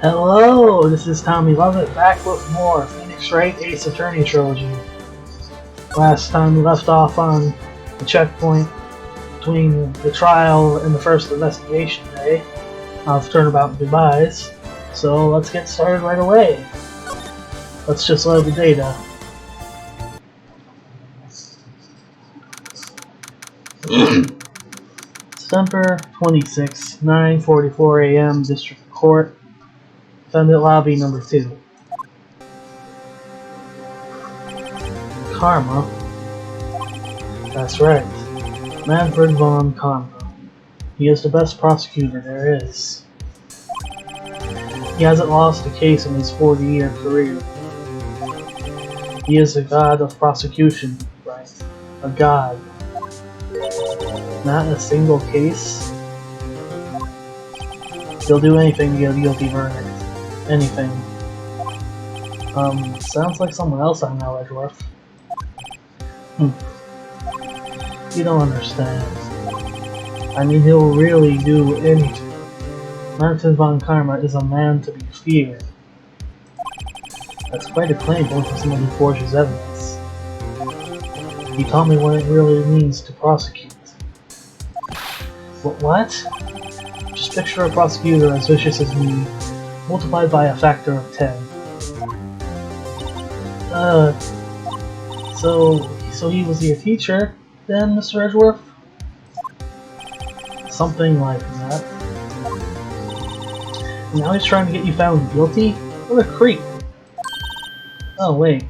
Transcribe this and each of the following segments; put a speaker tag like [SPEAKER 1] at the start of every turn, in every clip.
[SPEAKER 1] Hello, this is Tommy Lovett back with more Phoenix Wright Ace Attorney Trilogy. Last time we left off on the checkpoint between the trial and the first investigation day of Turnabout Goodbyes, so let's get started right away. Let's just load the data. December 26, 9:44 a.m. District Court. Defendant Lobby number 2. Karma? That's right. Manfred von Karma. He is the best prosecutor there is. He hasn't lost a case in his 40-year career. He is a god of prosecution, right? A god. Not a single case. He'll do anything to get a guilty verdict. Anything. Sounds like someone else I know, Edgeworth. You don't understand. I mean, he'll really do anything. Manfred von Karma is a man to be feared. That's quite a claim going for someone who forges evidence. He taught me what it really means to prosecute. What? Just picture a prosecutor as vicious as me, multiplied by a factor of 10. So he was your teacher, then, Mr. Edgeworth? Something like that. And now he's trying to get you found guilty? What a creep! Oh, wait.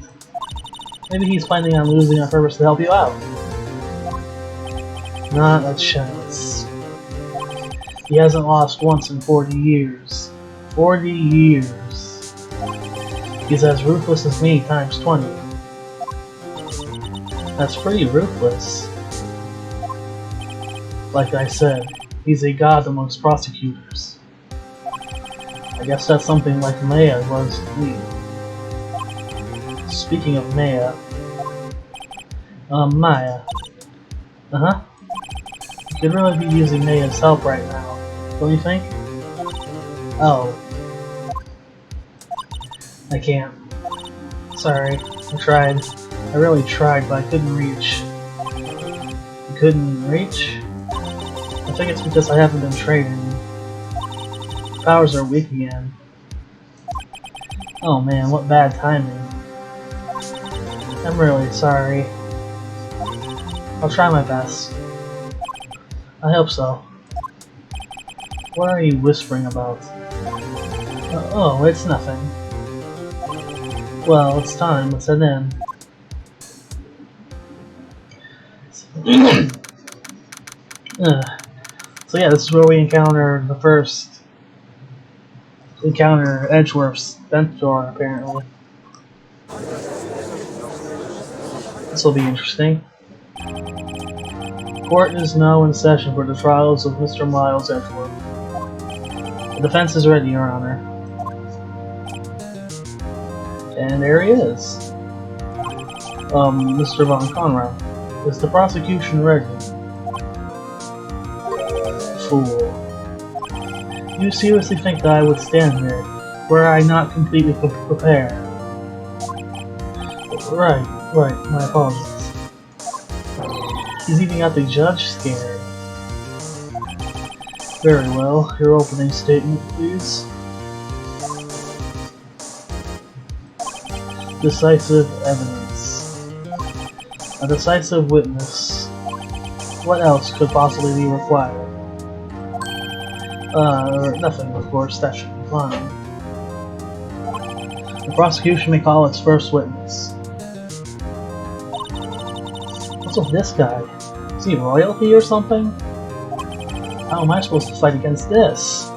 [SPEAKER 1] Maybe he's planning on losing on purpose to help you out. Not a chance. He hasn't lost once in 40 years. 40 years. He's as ruthless as me times 20. That's pretty ruthless. Like I said, he's a god amongst prosecutors. I guess that's something like Maya was to me. Speaking of Maya... Maya. Uh-huh. You could really be using Maya's help right now, don't you think? Oh. I can't. Sorry, I tried. I really tried, but I couldn't reach. You couldn't reach? I think it's because I haven't been training. Powers are weak again. Oh man, what bad timing. I'm really sorry. I'll try my best. I hope so. What are you whispering about? Oh, it's nothing. Well, it's time. Let's head in. So yeah, this is where we encounter the first encounter Edgeworth's mentor, apparently. This will be interesting. Court is now in session for the trials of Mr. Miles Edgeworth. The defense is ready, Your Honor. And there he is. Mr. von Conrad. Is the prosecution ready? Fool. You seriously think that I would stand here, were I not completely prepared? Right, my apologies. He's even got the judge scared. Very well, your opening statement, please. Decisive evidence. A decisive witness. What else could possibly be required? Nothing, of course, that should be fine. The prosecution may call its first witness. What's with this guy? Is he royalty or something? How am I supposed to fight against this?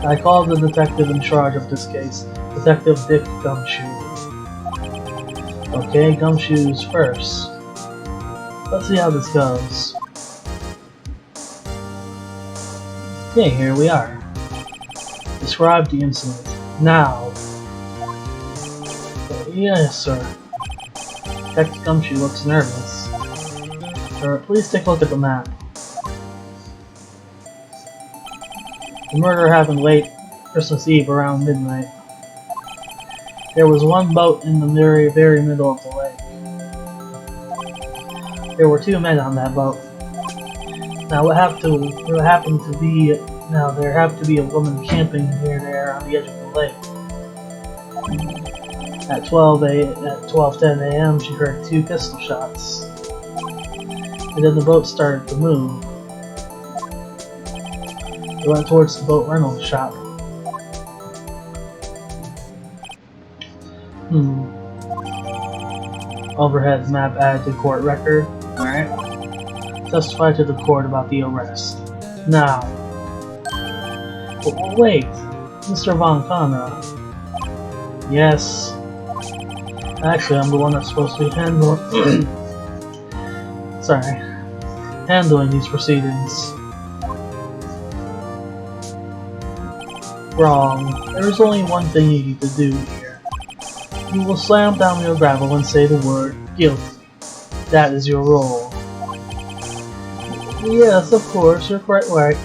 [SPEAKER 1] I called the detective in charge of this case, Detective Dick Gumshoe. Okay, Gumshoe's first. Let's see how this goes. Okay, here we are. Describe the incident. Now. Yes, sir. Detective Gumshoe looks nervous. Sir, please take a look at the map. The murder happened late Christmas Eve around midnight. There was one boat in the very, very middle of the lake. There were 2 men on that boat. Now there happened to be a woman camping near there on the edge of the lake. At 12:10 a.m. she heard 2 pistol shots. And then the boat started to move. It went towards the boat rental shop. Overhead map added to court record. Alright. Testify to the court about the arrest. Now. Wait. Mr. Von Conrad. Yes. Actually, I'm the one that's supposed to be handling these proceedings. Wrong. There is only one thing you need to do here. You will slam down your gravel and say the word guilty. That is your role. Yes, of course, you're quite right.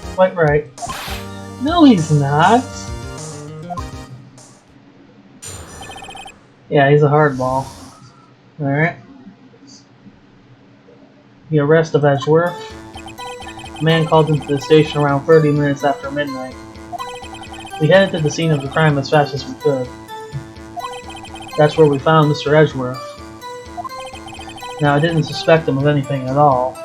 [SPEAKER 1] No, he's not. Yeah, he's a hardball. Alright. The arrest of Edgeworth. A man called into the station around 30 minutes after midnight. We headed to the scene of the crime as fast as we could. That's where we found Mr. Edgeworth. Now, I didn't suspect him of anything at all.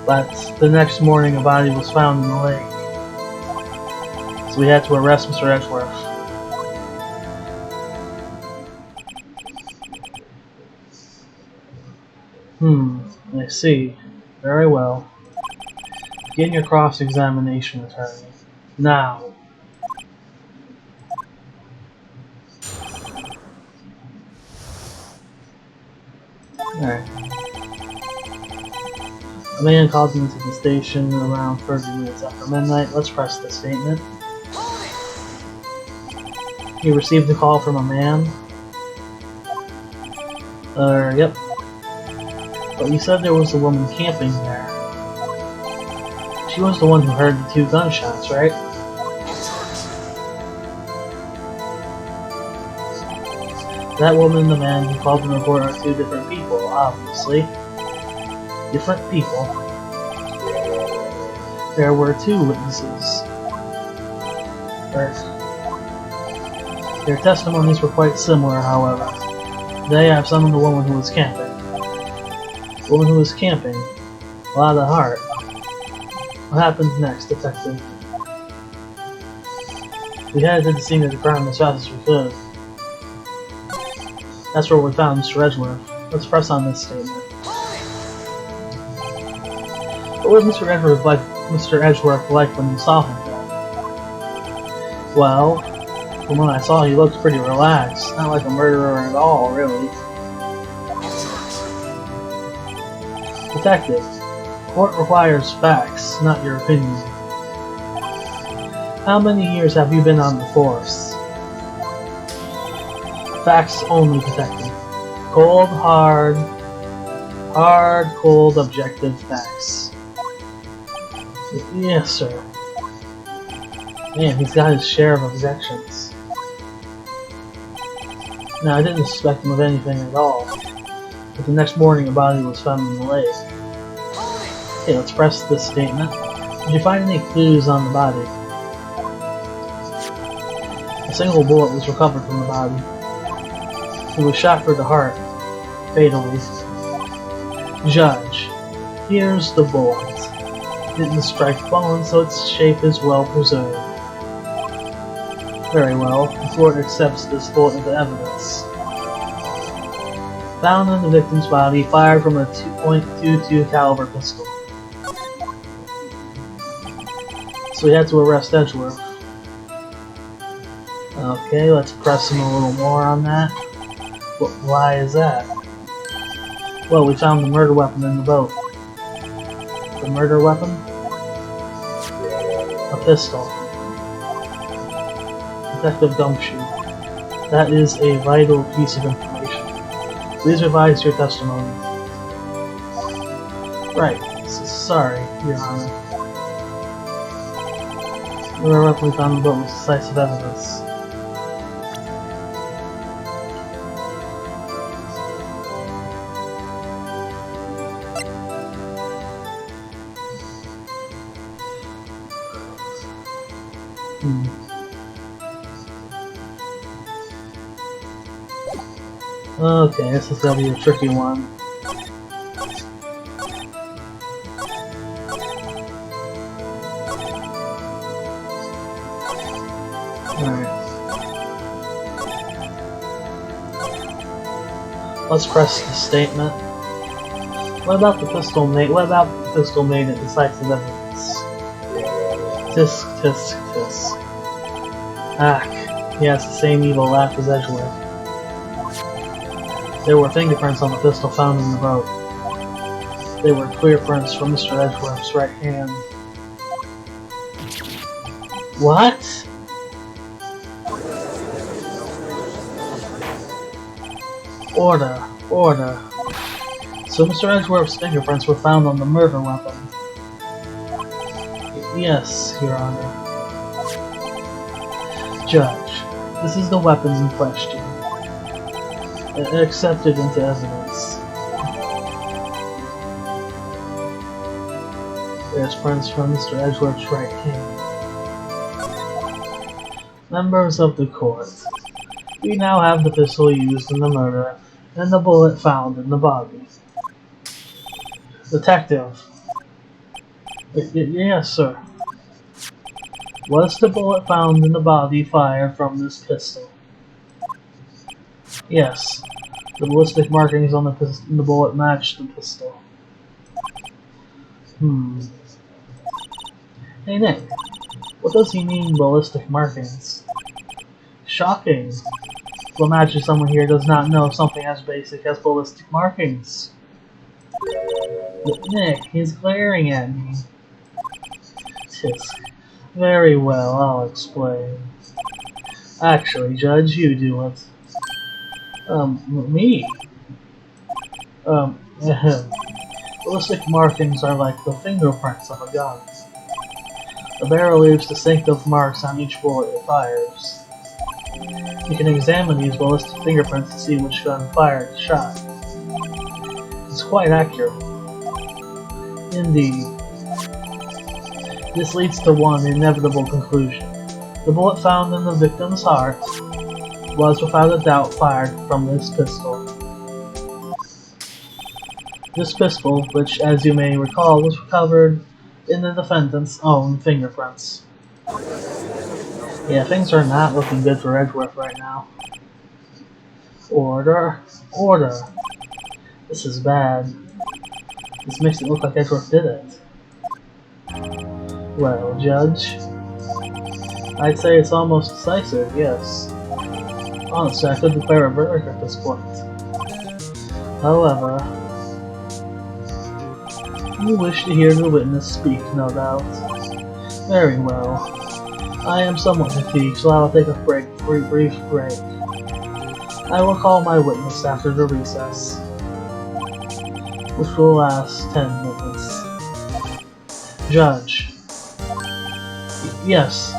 [SPEAKER 1] But the next morning a body was found in the lake. So we had to arrest Mr. Edgeworth. I see. Very well. Begin your cross-examination, attorney. Now. Alright. A man called into the station around 30 minutes after midnight. Let's press the statement. He received a call from a man. Yep. But you said there was a woman camping there. She was the one who heard the 2 gunshots, right? That woman and the man who called the report are 2 different people, obviously. Different people. There were 2 witnesses. Their testimonies were quite similar, however. They have some of the woman who was camping. The woman who was camping. A lot of heart. What happened next, detective? We headed to the scene of the crime as fast as we could. That's where we found Mr. Edgeworth. Let's press on this statement. What was Mr. Edgeworth like when you saw him then? Well, from what I saw, he looked pretty relaxed. Not like a murderer at all, really. Detective, court requires facts, not your opinion. How many years have you been on the force? Facts only, detective. Cold, hard, cold, objective facts. Yes, sir. Man, he's got his share of objections. Now, I didn't suspect him of anything at all. But the next morning, a body was found in the lake. Okay, let's press this statement. Did you find any clues on the body? A single bullet was recovered from the body. He was shot through the heart, fatally. Judge, here's the bullet. Didn't strike bone, so its shape is well preserved. Very well, the court accepts this bullet into evidence. Found in the victim's body, fired from a .22 caliber pistol. So we had to arrest Edgeworth. Okay, let's press him a little more on that. Why is that? Well, we found the murder weapon in the boat. The murder weapon? A pistol. Detective Gumshoe. That is a vital piece of information. Please revise your testimony. Right. Sorry, Your Honor. We were roughly found the boat with decisive evidence. Okay, this is gonna be a tricky one. Alright. Let's press the statement. What about the pistol made it decisive evidence? Tisk, tisk, tisk. Ah, yeah, it's the same evil laugh as Edgeworth. There were fingerprints on the pistol found in the boat. They were clear prints from Mr. Edgeworth's right hand. What? Order, order. So Mr. Edgeworth's fingerprints were found on the murder weapon. Yes, Your Honor. Judge, this is the weapon in question. Accepted into evidence. There's prints from Mr. Edgeworth's right hand. Members of the court, we now have the pistol used in the murder and the bullet found in the body. Detective. Yes, sir. Was the bullet found in the body fired from this pistol? Yes. The ballistic markings on the bullet matched the pistol. Hey Nick, what does he mean ballistic markings? Shocking. To imagine someone here does not know something as basic as ballistic markings. Nick, he's glaring at me. Tisk. Very well, I'll explain. Actually, Judge, you do it. Me? Ballistic markings are like the fingerprints of a gun. The barrel leaves distinctive marks on each bullet it fires. You can examine these ballistic fingerprints to see which gun fired the shot. It's quite accurate. Indeed. This leads to one inevitable conclusion. The bullet found in the victim's heart was without a doubt fired from this pistol. This pistol, which as you may recall was recovered in the defendant's own fingerprints. Yeah, things are not looking good for Edgeworth right now. Order. Order. This is bad. This makes it look like Edgeworth did it. Well, Judge, I'd say it's almost decisive, yes. Honestly, I could declare a verdict at this point. However, you wish to hear the witness speak, no doubt. Very well. I am somewhat fatigued, so I will take a brief break. I will call my witness after the recess, which will last 10 minutes. Judge. Yes.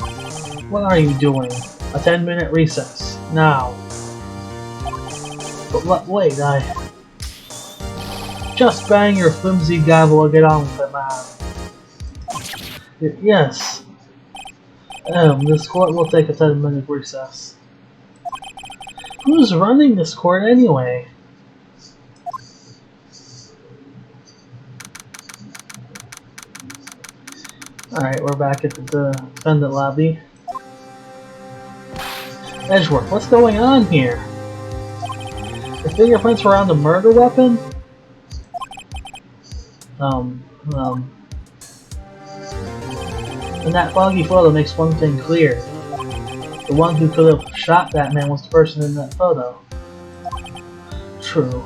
[SPEAKER 1] What are you doing? A 10-minute recess. Now. But wait, Just bang your flimsy gavel and get on with it, man. Yes. This court will take a 10-minute recess. Who's running this court anyway? Alright, we're back at the defendant lobby. Edgeworth, what's going on here? The fingerprints were on the murder weapon? And that foggy photo makes one thing clear. The one who could have shot that man was the person in that photo. True.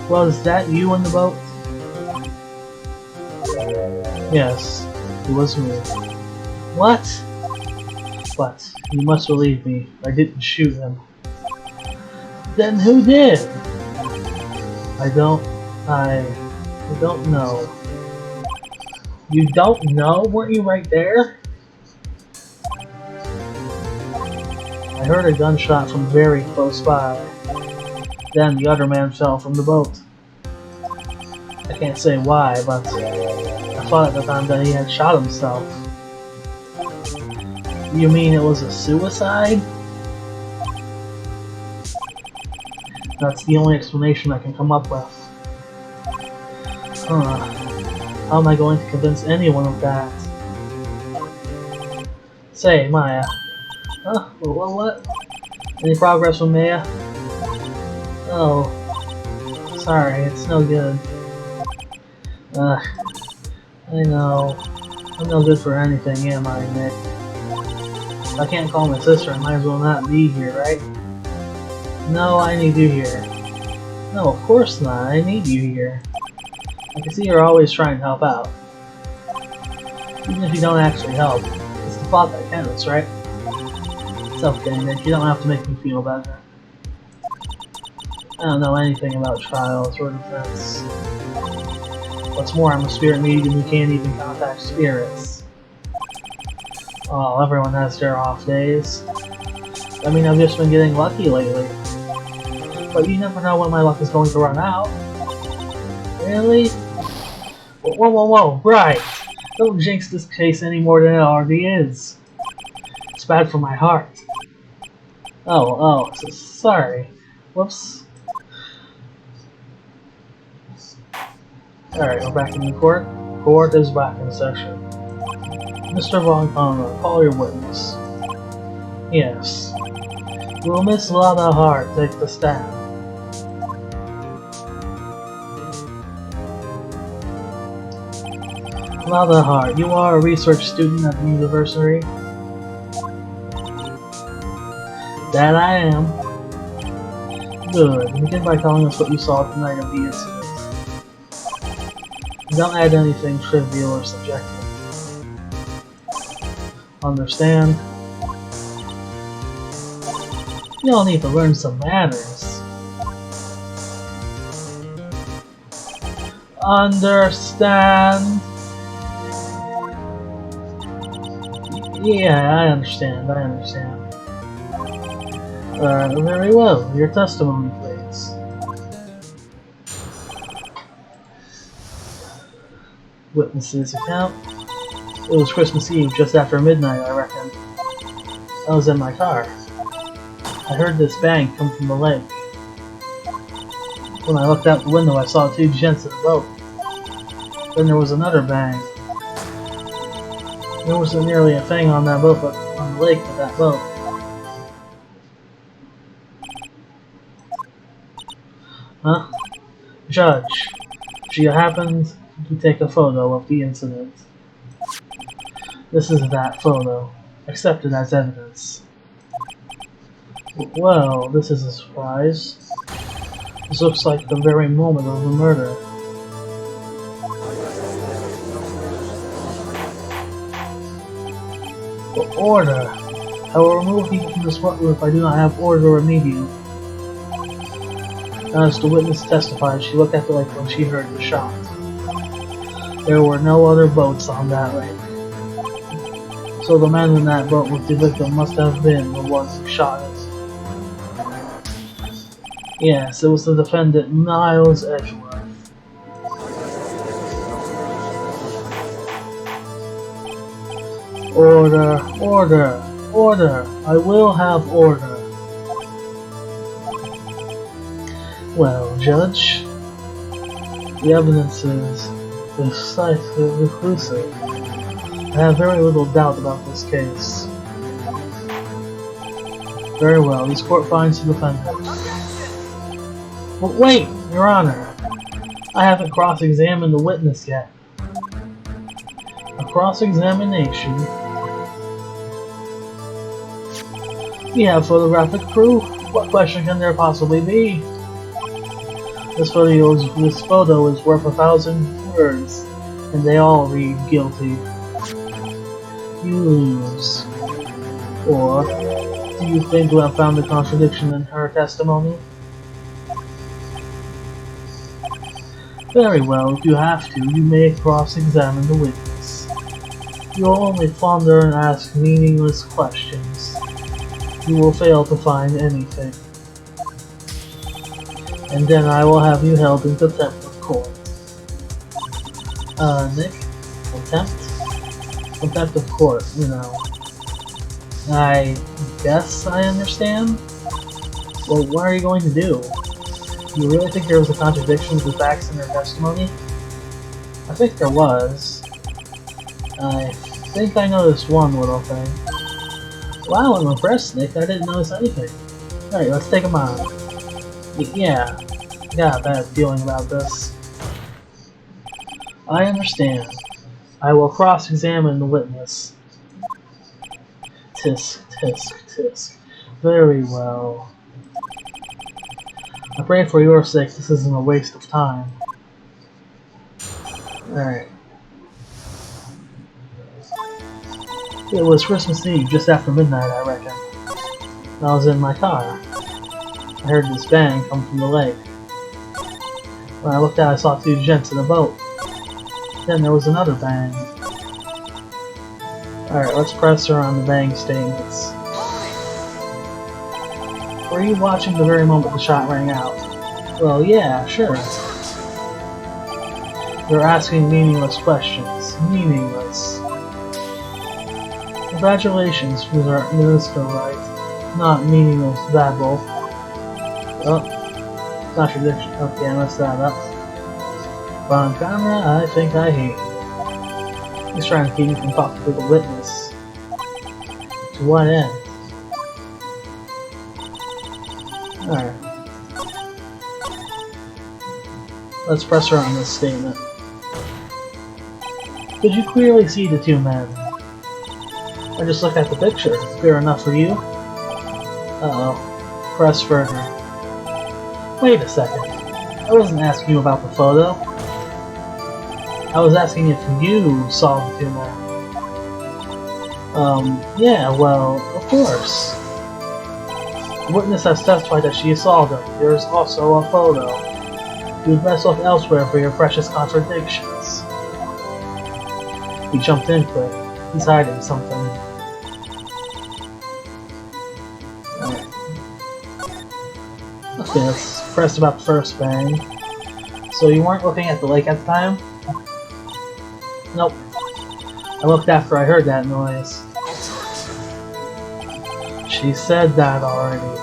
[SPEAKER 1] Was that you in the boat? Yes, it was me. What? But you must believe me, I didn't shoot him. Then who did? I don't know. You don't know? Weren't you right there? heard a gunshot from very close by. Then the other man fell from the boat. I can't say why, but I thought at the time that he had shot himself. You mean it was a suicide? That's the only explanation I can come up with. Huh. How am I going to convince anyone of that? Say, Maya. Huh? What? Any progress with Maya? Oh. Sorry, it's no good. I know. I'm no good for anything, am I, Nick? If I can't call my sister, I might as well not be here, right? No, I need you here. No, of course not. I need you here. I can see you're always trying to help out. Even if you don't actually help. It's the thought that counts, right? It's okay, Nick. You don't have to make me feel better. I don't know anything about trials or defense. What's more, I'm a spirit medium who can't even contact spirits. Oh, everyone has their off days. I mean, I've just been getting lucky lately. But you never know when my luck is going to run out. Really? Whoa, right! Don't jinx this case any more than it already is. It's bad for my heart. Oh, sorry. Whoops. Alright, we're back in the court. Court is back in session. Mr. Von Conrad, call your witness. Yes. Will Miss Lana Hart take the stand? Lana Hart, you are a research student at the university? That I am. Good. Begin by telling us what you saw the night of the incident. Don't add anything trivial or subjective. Understand? You'll need to learn some manners. Understand? Yeah, I understand. Very well. Your testimony, please. Witness's account. It was Christmas Eve, just after midnight, I reckon. I was in my car. I heard this bang come from the lake. When I looked out the window, I saw two gents in a boat. Then there was another bang. There wasn't nearly a thing on that boat, but on the lake with that boat. Huh? Judge, if you happened to take a photo of the incident. This is that photo, accepted as evidence. Well, this is a surprise. This looks like the very moment of the murder. Order! I will remove people from this courtroom if I do not have order immediately. As the witness testified, she looked at the lake when she heard the shot. There were no other boats on that lake. So the man in that boat with the victim must have been the one who shot it. Yes, it was the defendant, Niles Edgeworth. Order! I will have order. Well, Judge, the evidence is decisive, conclusive. I have very little doubt about this case. Very well, this court finds the defendant. But wait, Your Honor, I haven't cross-examined the witness yet. A cross-examination? We have photographic proof. What question can there possibly be? This photo is worth 1,000 words, and they all read guilty. You lose. Or, do you think you have found a contradiction in her testimony? Very well, if you have to, you may cross-examine the witness. You'll only flounder and ask meaningless questions. you will fail to find anything. And then I will have you held in contempt of court. Nick? Contempt? Contempt of court, you know. I guess I understand? Well, what are you going to do? Do you really think there was a contradiction with the facts in her testimony? I think there was. I think I noticed one little thing. Wow, I'm impressed, Nick. I didn't notice anything. Alright, let's take him on. Yeah, I got a bad feeling about this. I understand. I will cross-examine the witness. Tisk, tisk, tisk. Very well. I pray for your sake this isn't a waste of time. Alright. It was Christmas Eve, just after midnight, I reckon. I was in my car. I heard this bang come from the lake. When I looked out, I saw two gents in a boat. Then there was another bang. Alright, let's press her on the bang statements. Were you watching the very moment the shot rang out? Well, yeah, sure. You're asking meaningless questions. Meaningless. Congratulations, Mr. Wright. Not meaningless babble. Oh, contradiction. Okay, I messed that up. But on camera, I think I hate you. He's trying to keep me from talking to the witness. To what end? Alright. Let's press her on this statement. Could you clearly see the two men? Or just look at the picture. Clear enough for you? Uh-oh. Press further. Wait a second. I wasn't asking you about the photo. I was asking if you saw the two men. Yeah, well, of course. The witness has testified that she saw them. There's also a photo. You'd best look elsewhere for your precious contradictions. He jumped in quick. He's hiding something. Alright. Okay, let's press about the first bang. So you weren't looking at the lake at the time? Nope. I looked after I heard that noise. She said that already.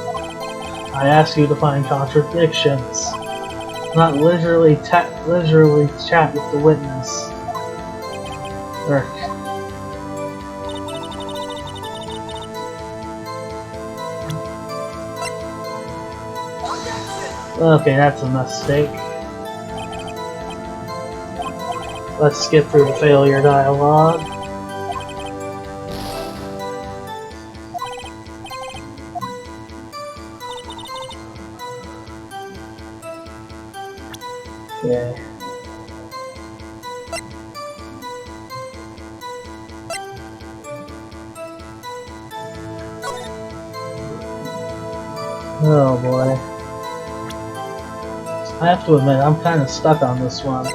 [SPEAKER 1] I asked you to find contradictions. Not literally chat with the witness. Urk. Okay, that's a mistake. Let's skip through the failure dialogue. Okay. Oh boy. I have to admit, I'm kind of stuck on this one.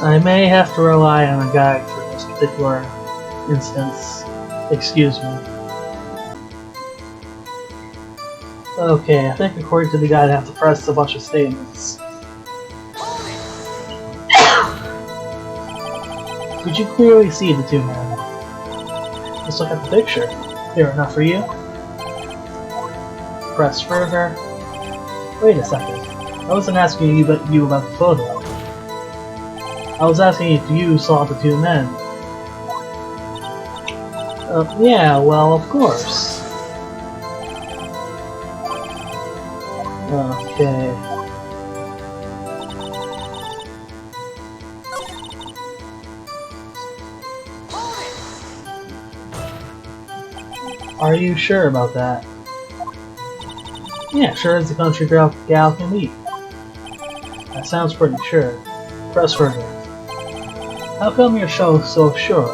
[SPEAKER 1] I may have to rely on a guide for this particular instance. Excuse me. Okay, I think according to the guide I have to press a bunch of statements. Could you clearly see the two men? Just look at the picture. Clear enough for you? Press further. Wait a second. I wasn't asking you about the photo. I was asking if you saw the two men. Yeah, well, of course. Okay. Are you sure about that? Yeah, sure as the country gal can be. That sounds pretty sure. Press further. How come you're so sure?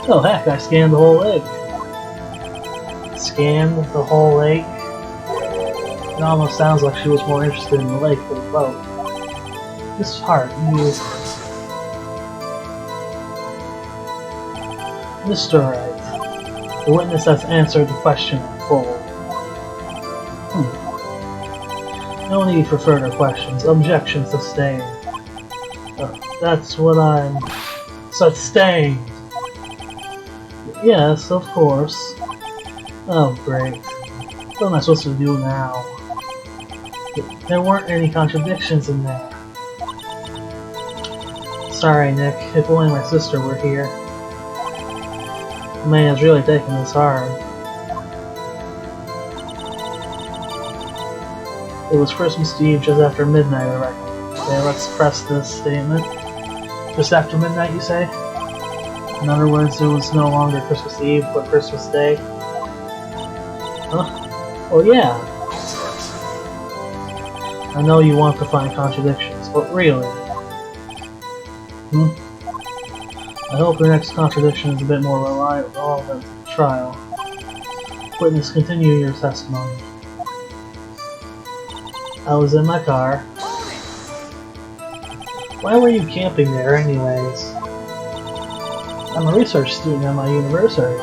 [SPEAKER 1] Oh heck, I scanned the whole lake. Scanned the whole lake? It almost sounds like she was more interested in the lake than the boat. This part, you... Mr. Wright, the witness has answered the question in full. No need for further questions. Objection sustained. That's what I'm... Sustained! Yes, of course. Oh, great. What am I supposed to do now? There weren't any contradictions in there. Sorry, Nick. If only my sister were here. The man has really taken this hard. It was Christmas Eve just after midnight, I reckon. Okay, let's press this statement. Just after midnight, you say? In other words, it was no longer Christmas Eve, but Christmas Day. Huh? Well, yeah. I know you want to find contradictions, but really? I hope your next contradiction is a bit more relevant to the trial. Witness, continue your testimony. I was in my car. Why were you camping there anyways? I'm a research student at my university.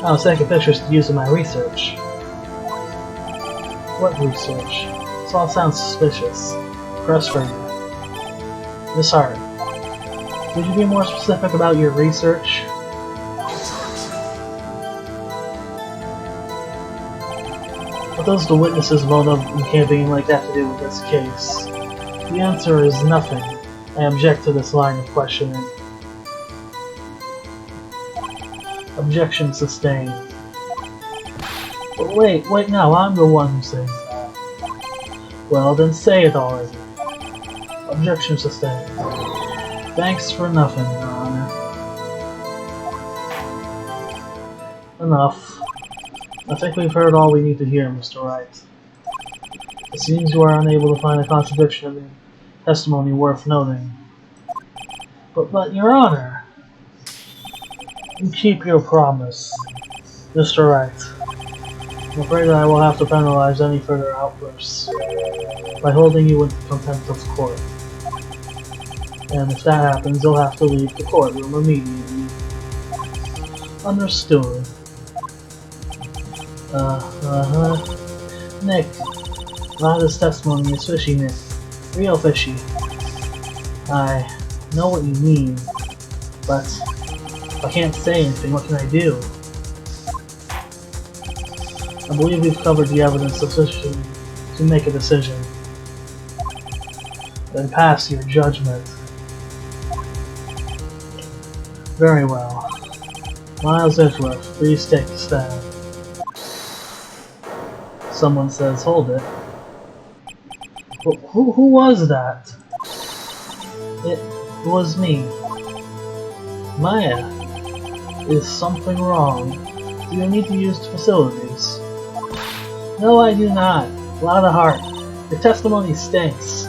[SPEAKER 1] I was taking pictures to use in my research. What research? This all sounds suspicious. Press for you. Miss Hart, could you be more specific about your research? What does the witness's motive in camping like that to do with this case? The answer is nothing. I object to this line of questioning. Objection sustained. But wait, now I'm the one who says that. Well, then say it already. Objection sustained. Thanks for nothing, Your Honor. Enough. I think we've heard all we need to hear, Mr. Wright. It seems you are unable to find a contradiction in the testimony worth noting. But, Your Honor, you keep your promise. Mr. Wright, I'm afraid that I will have to penalize any further outbursts by holding you in contempt of court. And if that happens, you'll have to leave the courtroom immediately. Understood. Nick, a lot of this testimony is fishy, Nick. Real fishy. I know what you mean, but if I can't say anything, what can I do? I believe we've covered the evidence sufficiently to make a decision. Then pass your judgment. Very well. Miles Edgeworth, please take the stand. Someone says, hold it. Who was that? It was me. Maya, is something wrong? Do you need to use the facilities? No, I do not. Lot of heart. Your testimony stinks.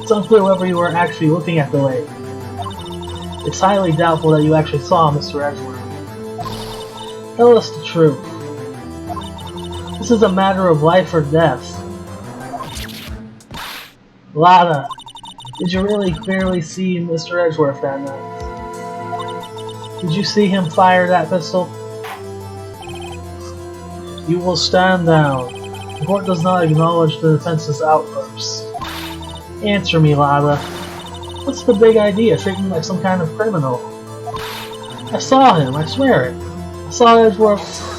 [SPEAKER 1] It's unclear whether you were actually looking at the lake. It's highly doubtful that you actually saw Mr. Edgeworth. Tell us the truth. This is a matter of life or death. Lada, did you really clearly see Mr. Edgeworth that night? Did you see him fire that pistol? You will stand down. The court does not acknowledge the defense's outbursts. Answer me, Lada. What's the big idea? Treat me like some kind of criminal. I saw him, I swear it. I saw Edgeworth.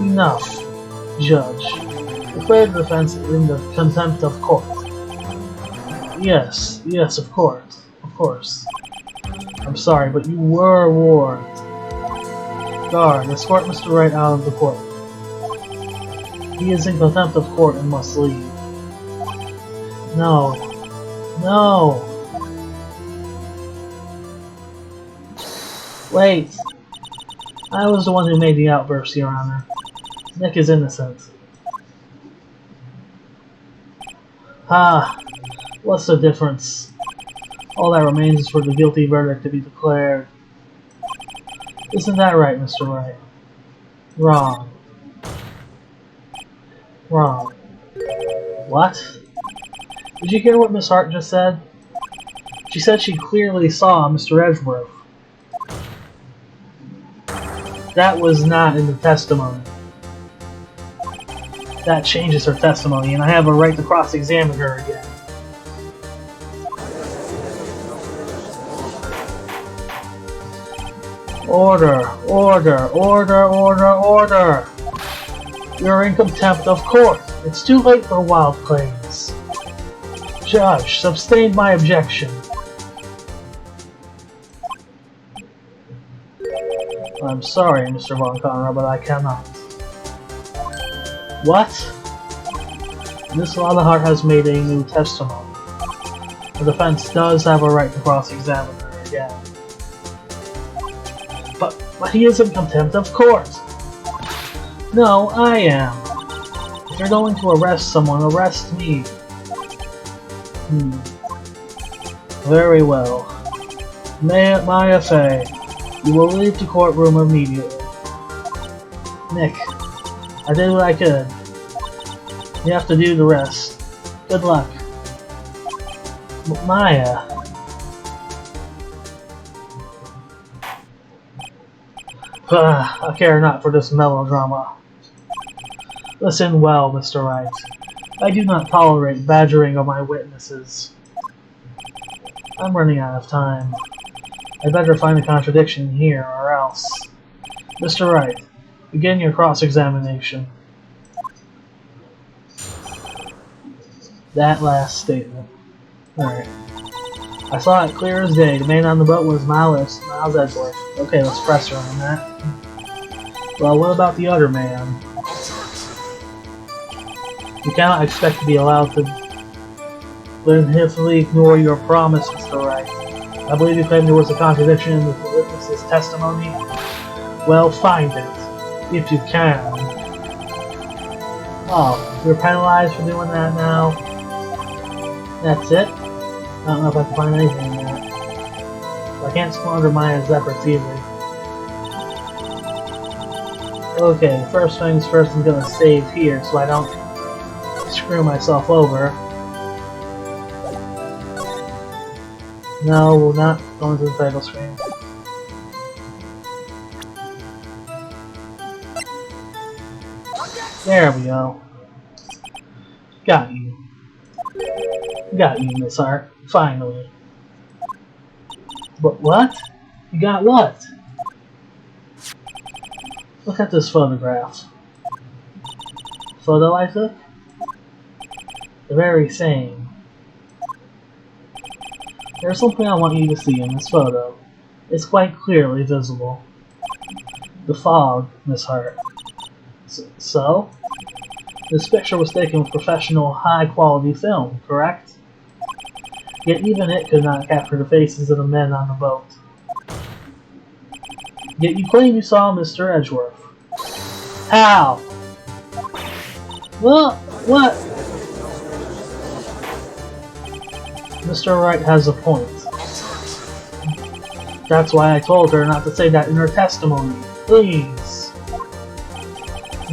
[SPEAKER 1] Enough, Judge. Declare the defense in the contempt of court. Yes, of course. I'm sorry, but you were warned. Guard, escort Mr. Wright out of the court. He is in contempt of court and must leave. No. Wait. I was the one who made the outburst, Your Honor. Nick is innocent. What's the difference? All that remains is for the guilty verdict to be declared. Isn't that right, Mr. Wright? Wrong. What? Did you hear what Miss Hart just said? She said she clearly saw Mr. Edgeworth. That was not in the testimony. That changes her testimony, and I have a right to cross-examine her again. Order, order, order, order, order! You're in contempt of court. It's too late for wild claims. Judge, sustain my objection. I'm sorry, Mr. Von Conroe, but I cannot. What? Miss Lockhart has made a new testimony. The defense does have a right to cross-examine her again. But he is in contempt of court! No, I am. If you're going to arrest someone, arrest me. Very well. Maya Fey, you will leave the courtroom immediately. Nick, I did what I could. You have to do the rest. Good luck. Maya. I care not for this melodrama. Listen well, Mr. Wright. I do not tolerate badgering of my witnesses. I'm running out of time. I better find a contradiction here, or else. Mr. Wright, begin your cross-examination. That last statement. Alright. I saw it clear as day. The man on the boat was Miles Edgeworth. Okay, let's press her on that. Well, what about the other man? You cannot expect to be allowed to blithely ignore your promise, Mr. Wright. I believe you claimed there was a contradiction in the witness's testimony. Well, find it, if you can. Oh, you're penalized for doing that now? That's it? I don't know if I can find anything in that. I can't squander Maya's efforts either. Okay, first things first, I'm gonna save here so I don't screw myself over. No, we're not going to the title screen. There we go. Got you. Got you, Miss Hart. Finally. But what? You got what? Look at this photograph. Photo I took? The very same. There's something I want you to see in this photo. It's quite clearly visible. The fog, Miss Hart. So? This picture was taken with professional, high-quality film, correct? Yet even it could not capture the faces of the men on the boat. Yet you claim you saw Mr. Edgeworth. How? Well, what? Mr. Wright has a point. That's why I told her not to say that in her testimony. Please.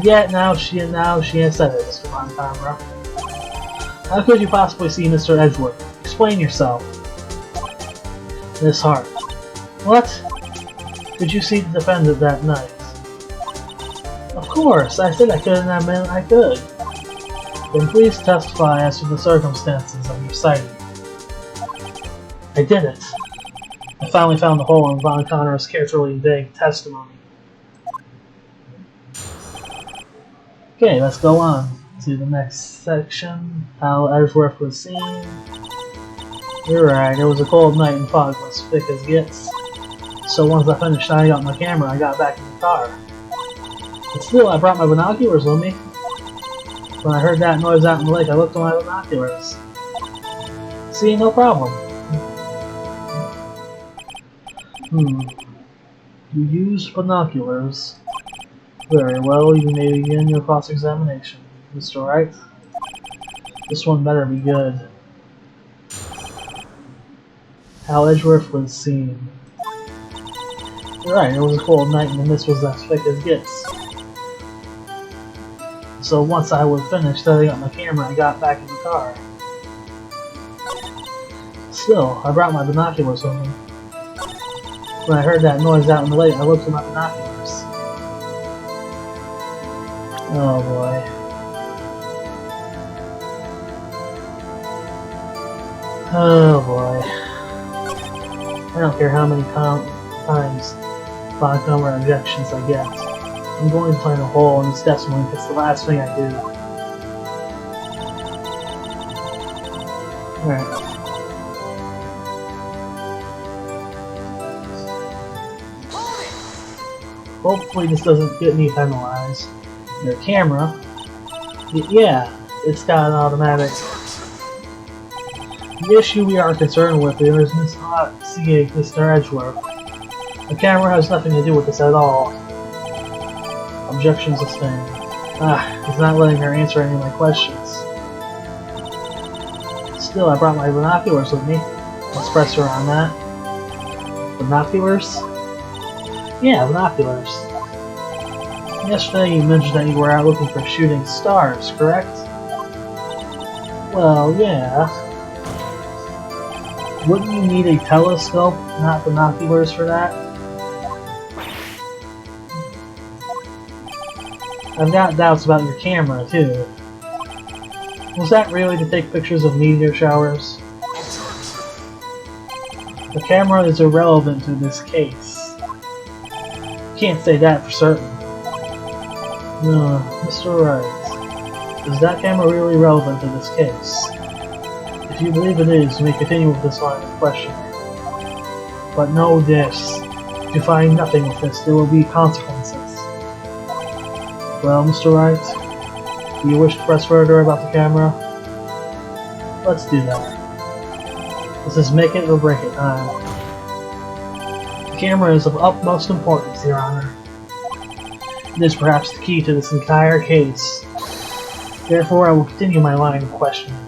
[SPEAKER 1] Yet now she has said it, Mr. Von Conroe. How could you possibly see Mr. Edgeworth? Explain yourself. Miss Hart. What? Did you see the defendant that night? Of course, I said I could and I meant I could. Then please testify as to the circumstances of your sighting. I did it. I finally found the hole in Von Conroe's carefully vague testimony. Okay, let's go on to the next section. How Edgeworth was seen. You're right, it was a cold night and fog was thick as gets. So once I finished shining out my camera, I got back in the car. But still, I brought my binoculars with me. When I heard that noise out in the lake, I looked at my binoculars. See, no problem. You use binoculars. Very well, you may begin your cross-examination. Mr. Wright? This one better be good. How Edgeworth was seen. You're right, it was a cold night and the mist was as thick as gets. So once I was finished setting up my camera, I got back in the car. Still, I brought my binoculars with me. When I heard that noise out in the lake, I looked at my binoculars. Oh boy. Oh boy. I don't care how many times bond camera injections I get. I'm going to find a hole in this decimal if it's the last thing I do. Alright. Hopefully this doesn't get me penalized. Your camera, yeah, it's got an automatic. The issue we are concerned with is not seeing Mr. Edgeworth. The camera has nothing to do with this at all. Objection sustained. It's not letting her answer any of my questions. Still, I brought my binoculars with me. Let's press her on that. Binoculars? Yeah, binoculars. Yesterday you mentioned that you were out looking for shooting stars, correct? Well, yeah. Wouldn't you need a telescope, not binoculars for that? I've got doubts about your camera, too. Was that really to take pictures of meteor showers? The camera is irrelevant to this case. Can't say that for certain. No, Mr. Wright. Is that camera really relevant to this case? If you believe it is, you may continue with this line of questioning. But know this. If you find nothing with this, there will be consequences. Well, Mr. Wright, do you wish to press further about the camera? Let's do that. This is make it or break it time. The camera is of utmost importance, Your Honor. It is perhaps the key to this entire case. Therefore, I will continue my line of questioning.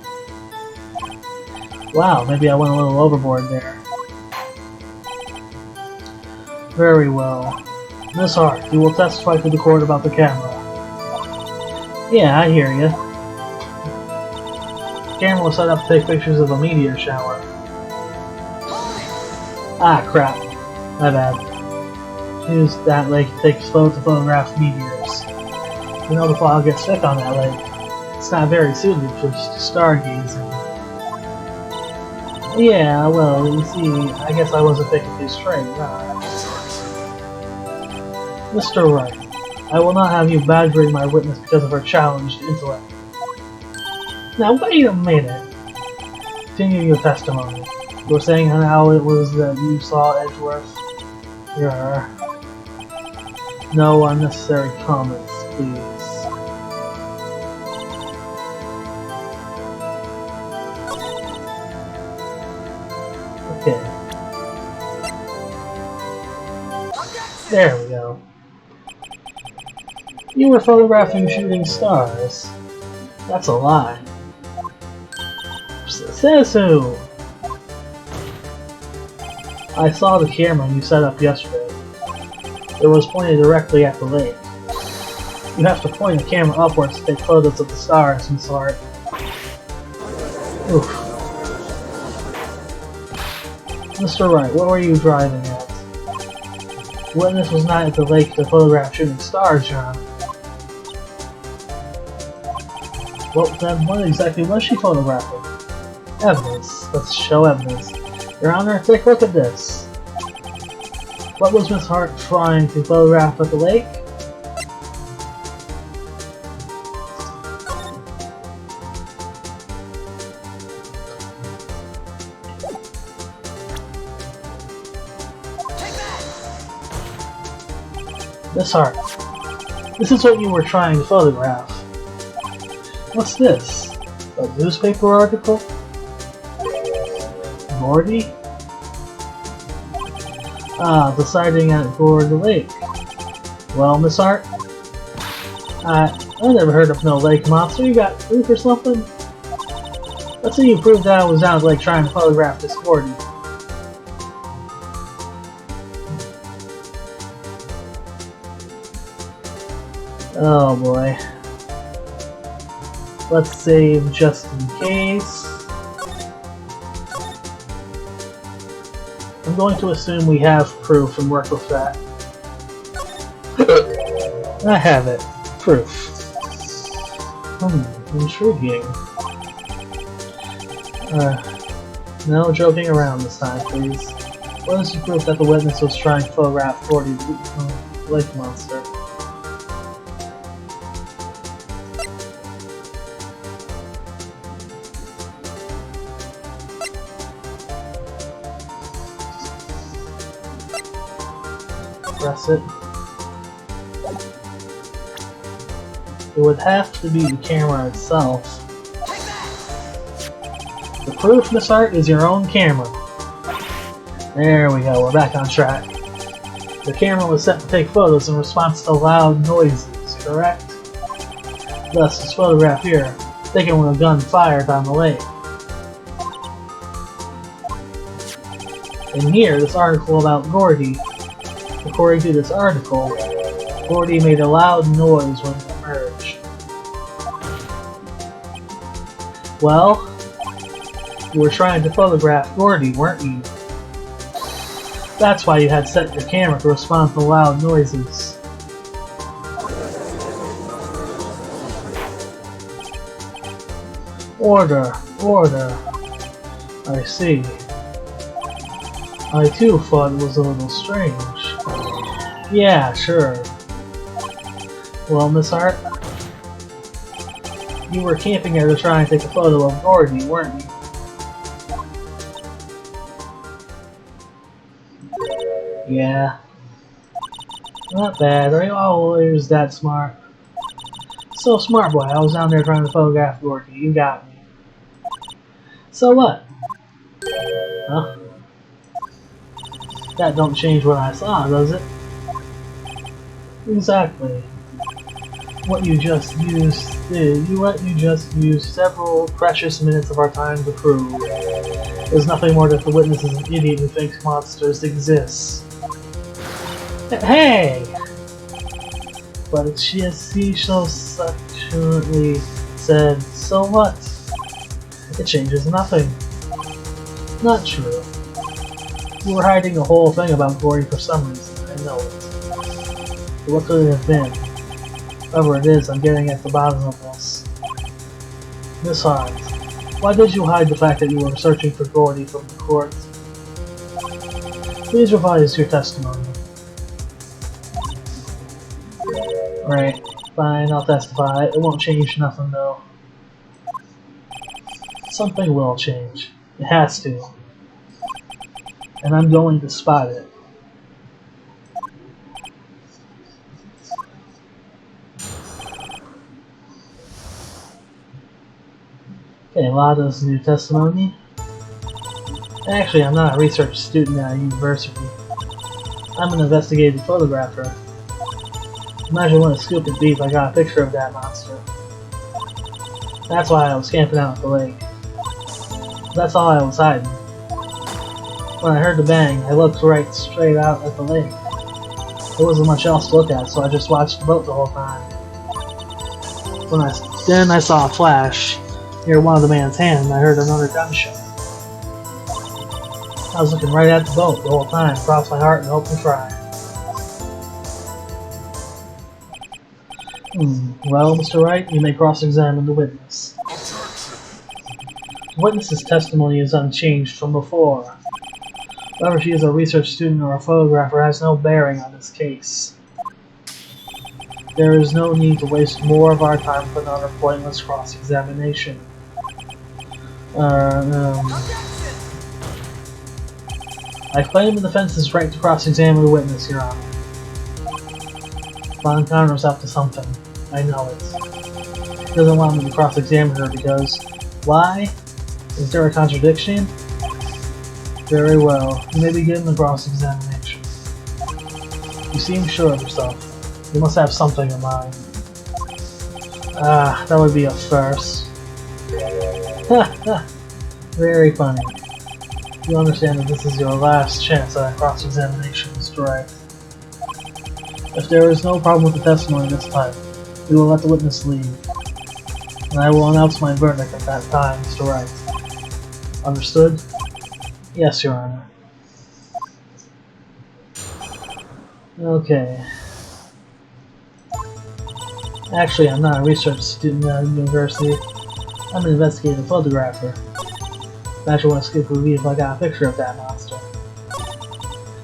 [SPEAKER 1] Wow, maybe I went a little overboard there. Very well. Miss Hart, you will testify to the court about the camera. Yeah, I hear you. The camera was set up to take pictures of a meteor shower. Ah, crap. My bad. Use that lake to take photos to photograph meteors. You know the fog gets thick on that lake. It's not very suited for stargazing. Yeah, well, you see, I guess I wasn't thinking too straight, Mr. Wright, I will not have you badgering my witness because of her challenged intellect. Now, wait a minute. Continue your testimony. You were saying how it was that you saw Edgeworth. No unnecessary comments, please. Okay. There we go. You were photographing shooting stars. That's a lie. Says who? I saw the camera you set up yesterday. It was pointed directly at the lake. You have to point the camera upwards to take photos of the stars, Miss Hart. Oof. Mr. Wright, what were you driving at? The witness was not at the lake to photograph shooting stars, John. Well, then what exactly was she photographing? Evidence. Let's show evidence. Your Honor, take a look at this. What was Miss Hart trying to photograph at the lake? Miss Hart, this is what you were trying to photograph. What's this? A newspaper article? Gordy? Ah, the sighting at Gordy Lake. Well, Miss Hart? I never heard of no lake monster. You got proof or something? Let's see you prove that I was out like trying to photograph this Gordy. Oh boy. Let's save just in case. I'm going to assume we have proof and work with that. I have it. Proof. Intriguing. No joking around this time, please. What is the proof that the witness was trying to photograph Gordy the lake monster? Press it. It would have to be the camera itself. The proof, Miss Hart, is your own camera. There we go, we're back on track. The camera was set to take photos in response to loud noises, correct? Thus, this photograph here, taken when a gun fired on the lake. And here, this article about Gordy. According to this article, Gordy made a loud noise when he emerged. Well, you were trying to photograph Gordy, weren't you? That's why you had set your camera to respond to loud noises. Order, order. I see. I too thought it was a little strange. Yeah, sure. Well, Miss Hart, you were camping here to try and take a photo of Gordy, weren't you? Yeah. Not bad. Are you always that smart? So smart, boy. I was down there trying to photograph Gordy. You got me. So what? Huh? That don't change what I saw, does it? Exactly. What you just used several precious minutes of our time to prove. There's nothing more that the witness is an idiot who thinks monsters exist. Hey! But she so succinctly said, so what? It changes nothing. Not true. You were hiding the whole thing about Gordy for some reason, I know it. But what could it have been? Whatever it is, I'm getting at the bottom of this. Miss Hart, why did you hide the fact that you were searching for Gordy from the court? Please revise your testimony. Right, fine, I'll testify. It won't change nothing though. Something will change. It has to. And I'm going to spot it. Okay, Lada's new testimony. Actually, I'm not a research student at a university. I'm an investigative photographer. Imagine what a scoop it'd be if I got a picture of that monster. That's why I was camping out at the lake. That's all I was hiding. When I heard the bang, I looked right straight out at the lake. There wasn't much else to look at, so I just watched the boat the whole time. Then I saw a flash near one of the man's hands, and I heard another gunshot. I was looking right at the boat the whole time, crossed my heart and hoped and cried. Well, Mr. Wright, you may cross-examine the witness. The witness's testimony is unchanged from before. Whether she is a research student or a photographer has no bearing on this case. There is no need to waste more of our time for another pointless cross-examination. I claim the defense's right to cross-examine the witness, Your Honor. Von Connor's up to something. I know it. He doesn't want me to cross-examine her because... Why? Is there a contradiction? Very well. You may begin the cross-examination. You seem sure of yourself. You must have something in mind. That would be a first. Very funny. You understand that this is your last chance at a cross-examination, Mr. Wright. If there is no problem with the testimony this time, we will let the witness leave. And I will announce my verdict at that time, Mr. Wright. Understood? Yes, Your Honor. Okay. Actually, I'm not a research student at university. I'm an investigative photographer. Imagine what a scoop would be if I got a picture of that monster.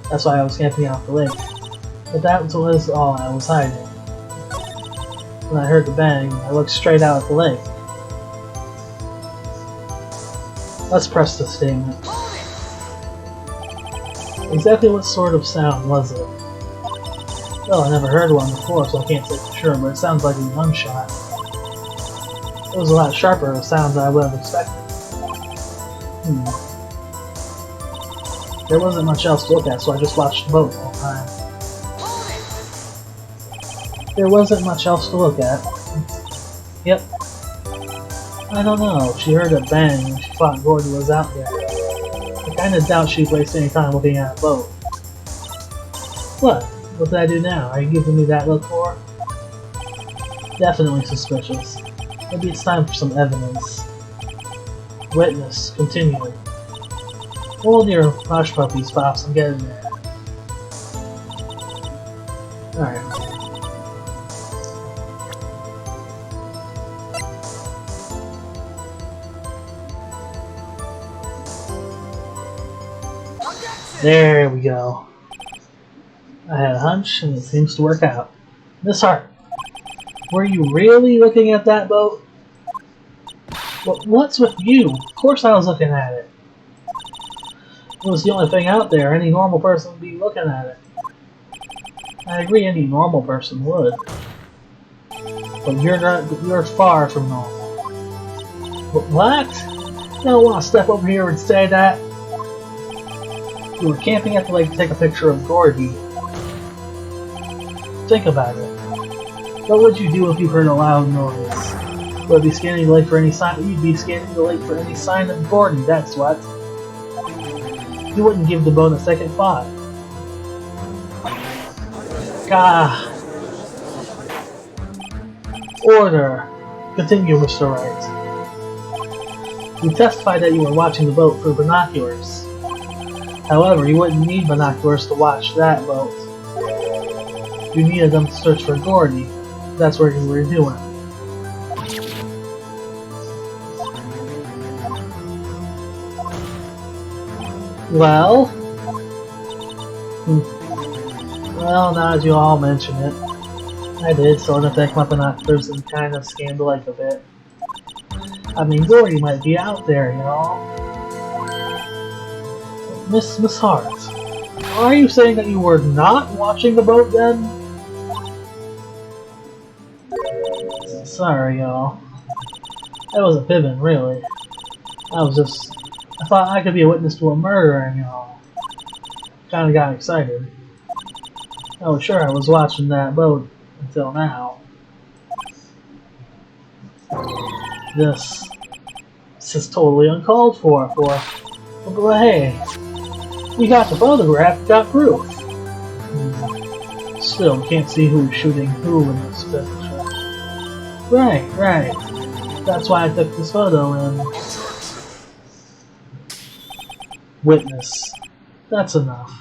[SPEAKER 1] That's why I was camping out the lake. But that was all I was hiding. When I heard the bang, I looked straight out at the lake. Let's press the statement. Exactly what sort of sound was it? Well, I never heard one before, so I can't say for sure, but it sounds like a gunshot. It was a lot sharper of a sound than I would have expected. There wasn't much else to look at, so I just watched the boat the whole time. There wasn't much else to look at. Yep. I don't know. She heard a bang when she thought Gordon was out there. I kinda doubt she'd waste any time looking at a boat. What? What did I do now? Are you giving me that look for? Definitely suspicious. Maybe it's time for some evidence. Witness. Continuing. Hold your hush puppies, Pops. I'm getting there. Alright. There we go. I had a hunch, and it seems to work out. Miss Hart, were you really looking at that boat? What's with you? Of course I was looking at it. It was the only thing out there. Any normal person would be looking at it. I agree, any normal person would. But you're far from normal. But what? You don't want to step over here and say that? You were camping at the lake to take a picture of Gordy. Think about it. What would you do if you heard a loud noise? Would be scanning the lake for any sign. You'd be scanning the lake for any sign of Gordy. That's what. You wouldn't give the boat a second thought. Gah. Order. Continue, Mr. Wright. You testified that you were watching the boat through binoculars. However, you wouldn't need binoculars to watch that boat. You needed them to search for Gordy. That's what you were doing. Well? Well, now that you all mention it, I did sort of take my binoculars and kind of scanned the lake a bit. I mean, Gordy might be out there, you know? Miss Hart, are you saying that you were not watching the boat then? Sorry, y'all. I wasn't fibbing, really. I thought I could be a witness to a murder and y'all. Kinda got excited. Oh, sure, I was watching that boat until now. This is totally uncalled for, but hey. We got the photograph, got proof. Still, we can't see who's shooting who in this picture. Right. That's why I took this photo and... Witness. That's enough.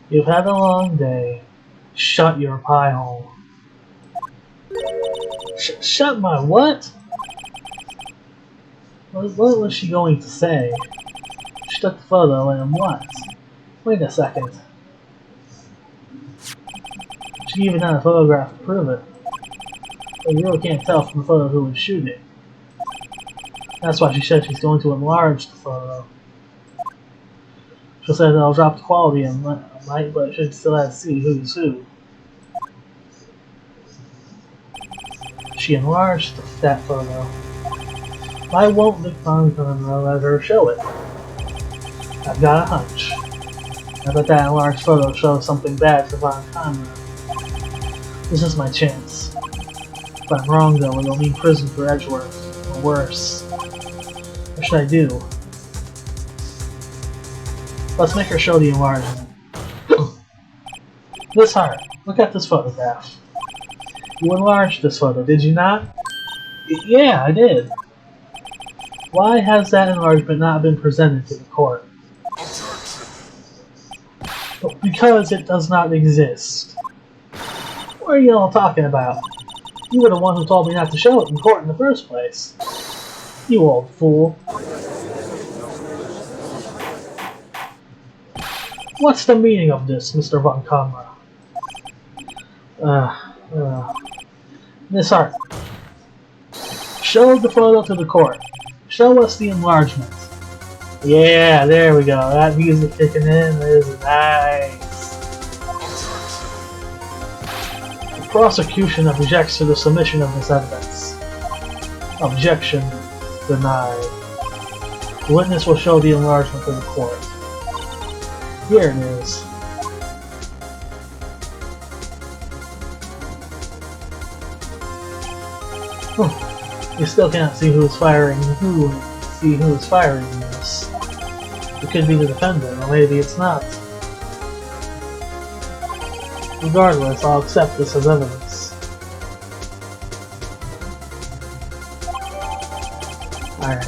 [SPEAKER 1] You've had a long day. Shut your pie hole. Shut my what? What was she going to say? She took the photo and what? Wait a second. She even had a photograph to prove it. But you really can't tell from the photo who was shooting. That's why she said she's going to enlarge the photo. She said that'll drop the quality and might, but she still has to see who's who. She enlarged that photo. Why won't Nick Monroe let her show it? I've got a hunch. I bet that enlarged photo shows something bad for Von Conrad. This is my chance. If I'm wrong though, it'll mean prison for Edgeworth, or worse. What should I do? Let's make her show the enlargement. Miss Hart, look at this photograph. You enlarged this photo, did you not? Yeah, I did. Why has that enlargement not been presented to the court? But because it does not exist. What are you all talking about? You were the one who told me not to show it in court in the first place. You old fool. What's the meaning of this, Mr. Von Kamra? Miss Hart, show the photo to the court. Show us the enlargement. Yeah, there we go. That music kicking in is nice. The prosecution objects to the submission of this evidence. Objection denied. The witness will show the enlargement to the court. Here it is. You still can't see who's firing this. It could be the defendant, or maybe it's not. Regardless, I'll accept this as evidence. Alright.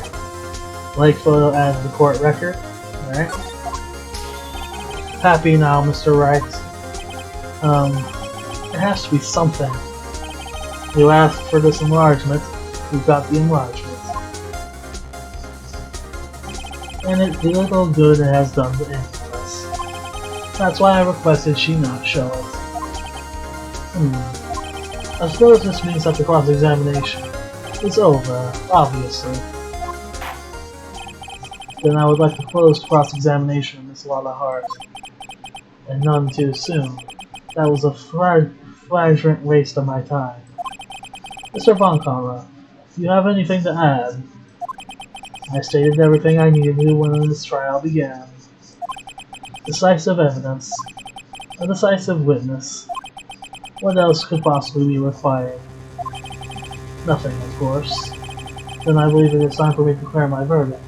[SPEAKER 1] Like photo added to the court record. Alright. Happy now, Mr. Wright. There has to be something. You asked for this enlargement. You got the enlargement. And it did little good it has done to any of us. That's why I requested she not show it. I suppose this means that the cross-examination is over, obviously. Then I would like to close cross-examination of Miss Lala Hart. And none too soon. That was a flagrant waste of my time. Mr. Von Kamra, do you have anything to add? I stated everything I needed to when this trial began. Decisive evidence. A decisive witness. What else could possibly be required? Nothing, of course. Then I believe it is time for me to declare my verdict.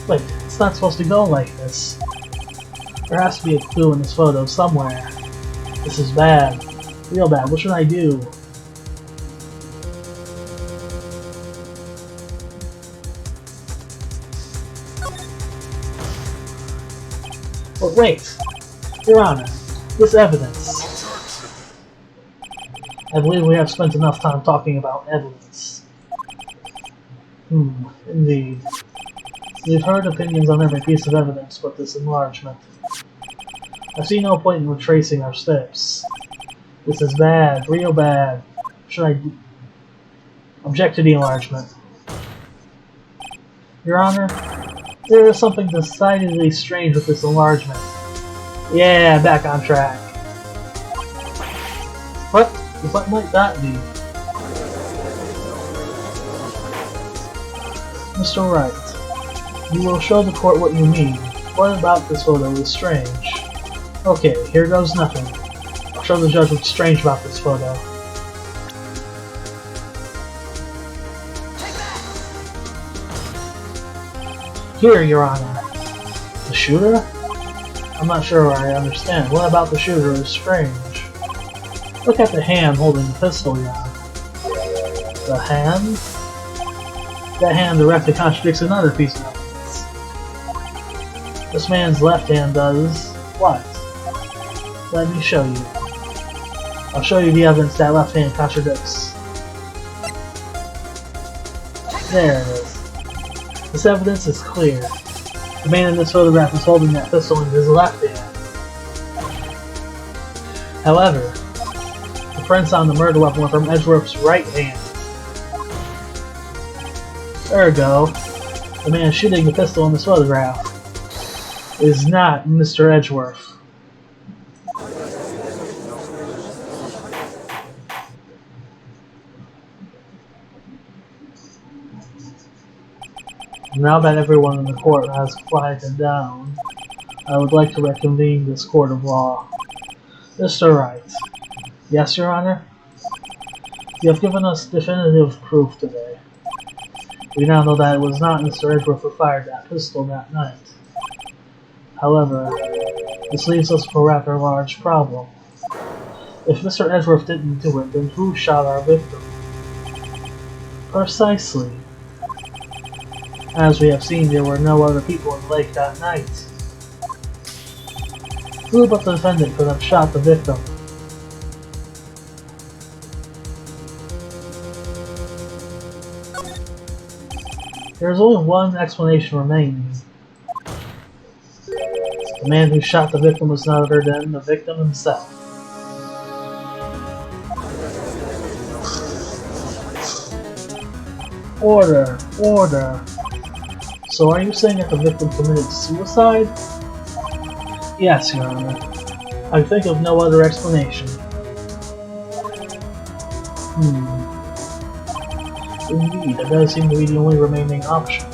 [SPEAKER 1] Wait, it's not supposed to go like this. There has to be a clue in this photo somewhere. This is bad. Real bad. What should I do? But wait! Your Honor, this evidence. I believe we have spent enough time talking about evidence. Indeed. We've heard opinions on every piece of evidence but this enlargement. I see no point in retracing our steps. This is bad, real bad. Should I object to the enlargement? Your Honor, there is something decidedly strange with this enlargement. Yeah, back on track. What might that be? Mr. Wright, you will show the court what you mean. What about this photo is strange? Okay, here goes nothing. I'll show the judge what's strange about this photo. Here, Your Honor. The shooter? I'm not sure I understand. What about the shooter is strange? Look at the hand holding the pistol, Your Honor. The hand? That hand directly contradicts another piece of evidence. This man's left hand does what? Let me show you. I'll show you the evidence that left hand contradicts. There it is. This evidence is clear. The man in this photograph is holding that pistol in his left hand. However, the prints on the murder weapon were from Edgeworth's right hand. Ergo, the man shooting the pistol in this photograph is not Mr. Edgeworth. Now that everyone in the court has quieted down, I would like to reconvene this court of law. Mr. Wright. Yes, Your Honor? You have given us definitive proof today. We now know that it was not Mr. Edgeworth who fired that pistol that night. However, this leaves us with a rather large problem. If Mr. Edgeworth didn't do it, then who shot our victim? Precisely. As we have seen, there were no other people in the lake that night. Who but the defendant could have shot the victim? There is only one explanation remaining. The man who shot the victim was none other than the victim himself. Order! Order! So are you saying that the victim committed suicide? Yes, Your Honor. I think of no other explanation. Indeed, that does seem to be the only remaining option.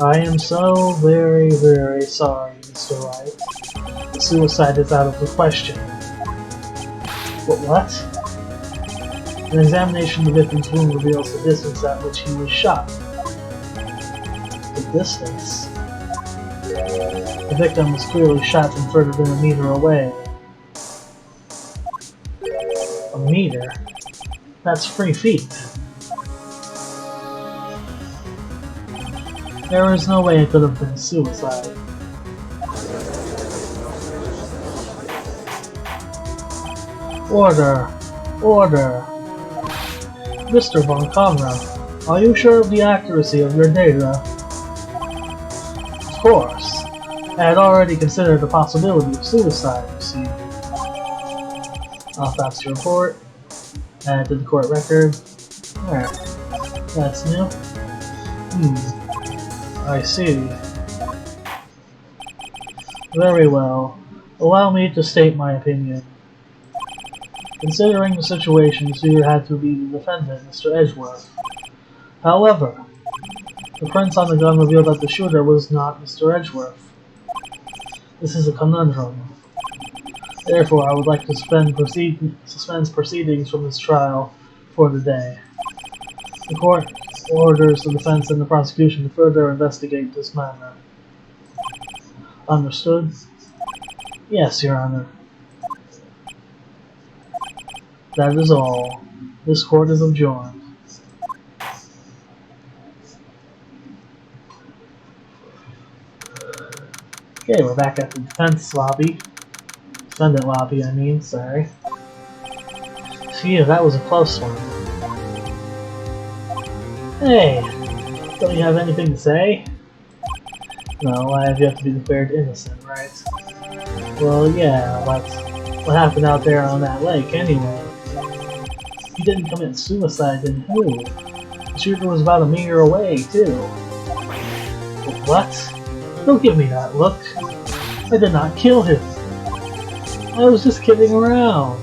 [SPEAKER 1] I am so very, very sorry, Mr. Wright. The suicide is out of the question. What? An examination of the victim's wound reveals the distance at which he was shot. The distance? The victim was clearly shot from further than a meter away. A meter? That's 3 feet. There is no way it could have been suicide. Order! Order! Mr. Von Conrad, are you sure of the accuracy of your data? Of course. I had already considered the possibility of suicide, you see. Autopsy report. Add to the court record. There. That's new. I see. Very well. Allow me to state my opinion. Considering the situation, the shooter had to be the defendant, Mr. Edgeworth. However, the prints on the gun reveal that the shooter was not Mr. Edgeworth. This is a conundrum. Therefore, I would like to suspend proceedings from this trial for the day. The court orders the defense and the prosecution to further investigate this matter. Understood? Yes, Your Honor. That is all. This court is adjourned. Okay, we're back at the defense lobby. Defendant lobby, I mean, sorry. Phew, that was a close one. Hey! Don't you have anything to say? No, I have yet to be declared innocent, right? Well, yeah, but what happened out there on that lake, anyway? He didn't commit suicide, then who? The shooter was about a meter away, too. What? Don't give me that look. I did not kill him. I was just kidding around.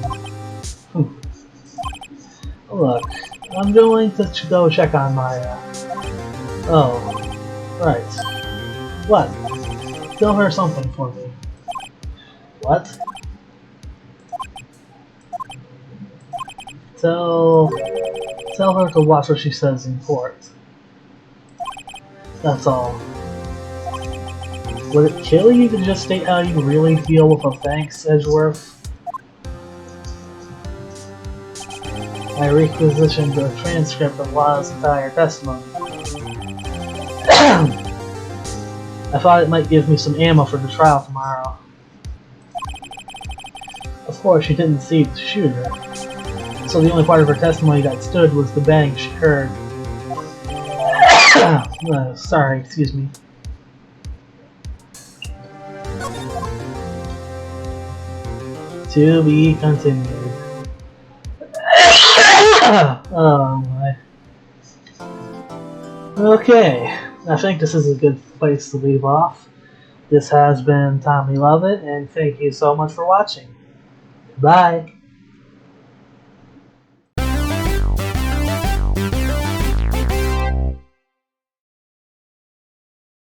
[SPEAKER 1] Look, I'm going to go check on Maya. Oh, right. What? Tell her something for me. What? Tell her to watch what she says in court. That's all. Would it kill you to just state how you really feel with a thanks, Edgeworth? I requisitioned the transcript of Lana's entire testimony. I thought it might give me some ammo for the trial tomorrow. Of course, she didn't see the shooter, so the only part of her testimony that stood was the bang she heard. Sorry, excuse me. To be continued. Oh my. Okay, I think this is a good place to leave off. This has been Tommy Lovett, and thank you so much for watching. Bye.